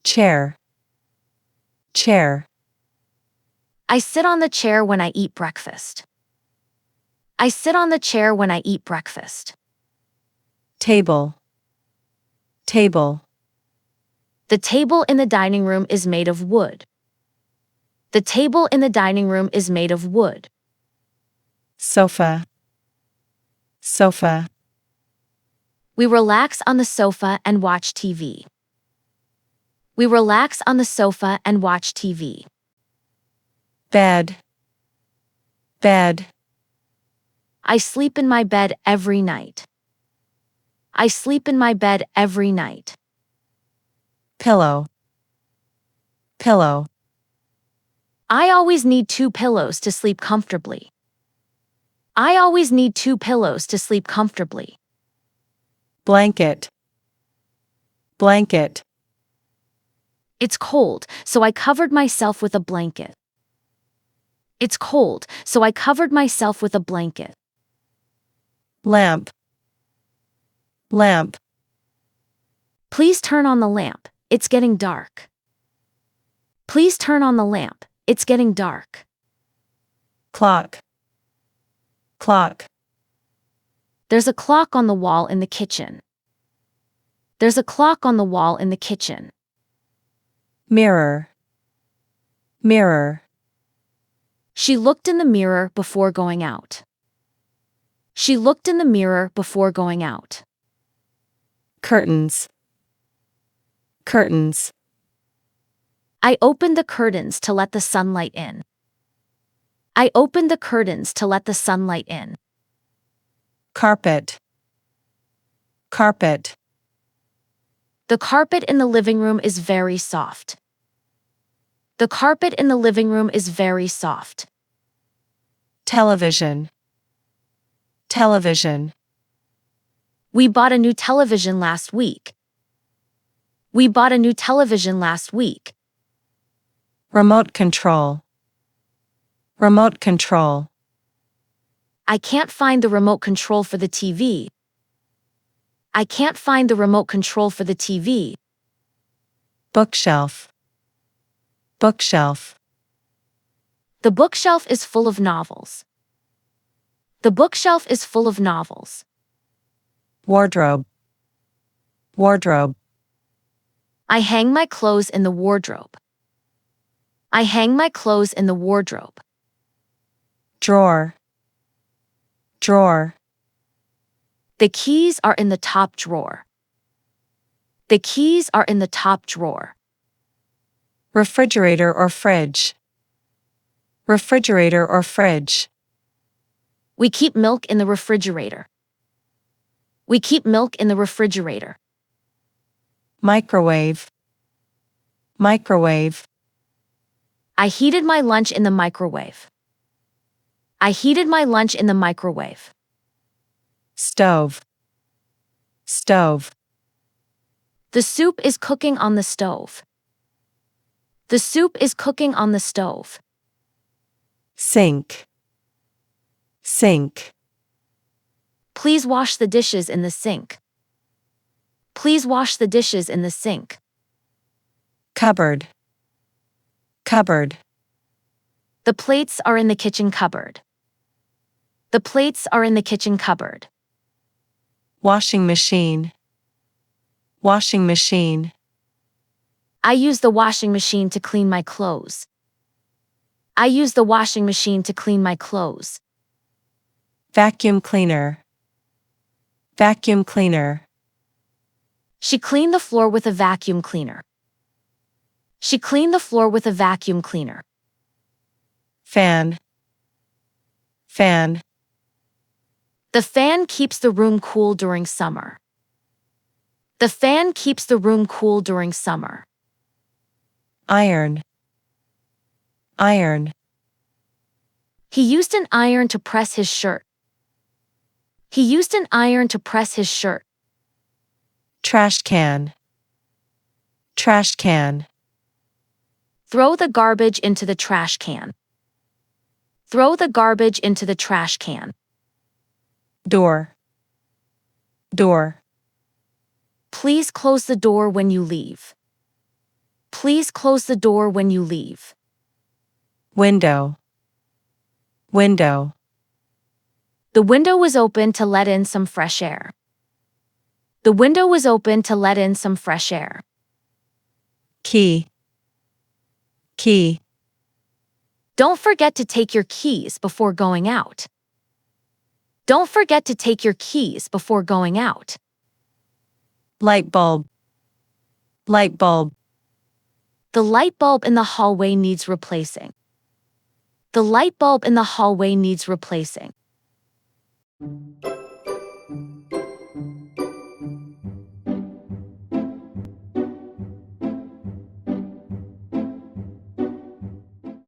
Chair. Chair. I sit on the chair when I eat breakfast. I sit on the chair when I eat breakfast. Table. Table. The table in the dining room is made of wood. The table in the dining room is made of wood. Sofa. Sofa. We relax on the sofa and watch TV. We relax on the sofa and watch TV. Bed. Bed. I sleep in my bed every night. I sleep in my bed every night. Pillow. Pillow. I always need 2 pillows to sleep comfortably. I always need 2 pillows to sleep comfortably. Blanket. Blanket. It's cold, so I covered myself with a blanket. It's cold, so I covered myself with a blanket. Lamp. Lamp. Please turn on the lamp, it's getting dark. Please turn on the lamp, it's getting dark. Clock. Clock. There's a clock on the wall in the kitchen. There's a clock on the wall in the kitchen. Mirror. Mirror. She looked in the mirror before going out. She looked in the mirror before going out. Curtains. Curtains. I opened the curtains to let the sunlight in. I opened the curtains to let the sunlight in. Carpet. Carpet. The carpet in the living room is very soft. The carpet in the living room is very soft. Television. Television. We bought a new television last week. We bought a new television last week. Remote control. Remote control. I can't find the remote control for the TV. I can't find the remote control for the TV. Bookshelf. Bookshelf. The bookshelf is full of novels. The bookshelf is full of novels. Wardrobe. Wardrobe. I hang my clothes in the wardrobe. I hang my clothes in the wardrobe. Drawer. Drawer. The keys are in the top drawer. The keys are in the top drawer. Refrigerator or fridge. Refrigerator or fridge. We keep milk in the refrigerator. We keep milk in the refrigerator. Microwave. Microwave. I heated my lunch in the microwave. I heated my lunch in the microwave. Stove. Stove. The soup is cooking on the stove. The soup is cooking on the stove. Sink. Sink. Please wash the dishes in the sink. Please wash the dishes in the sink. Cupboard. Cupboard. The plates are in the kitchen cupboard. The plates are in the kitchen cupboard. Washing machine. Washing machine. I use the washing machine to clean my clothes. I use the washing machine to clean my clothes. Vacuum cleaner. Vacuum cleaner. She cleaned the floor with a vacuum cleaner. She cleaned the floor with a vacuum cleaner. Fan. Fan. The fan keeps the room cool during summer. The fan keeps the room cool during summer. Iron. Iron. He used an iron to press his shirt. He used an iron to press his shirt. Trash can. Trash can. Throw the garbage into the trash can. Throw the garbage into the trash can. Door. Door. Please close the door when you leave. Please close the door when you leave. Window. Window. The window was open to let in some fresh air. The window was open to let in some fresh air. Key. Key. Don't forget to take your keys before going out. Don't forget to take your keys before going out. Light bulb. Light bulb. The light bulb in the hallway needs replacing. The light bulb in the hallway needs replacing.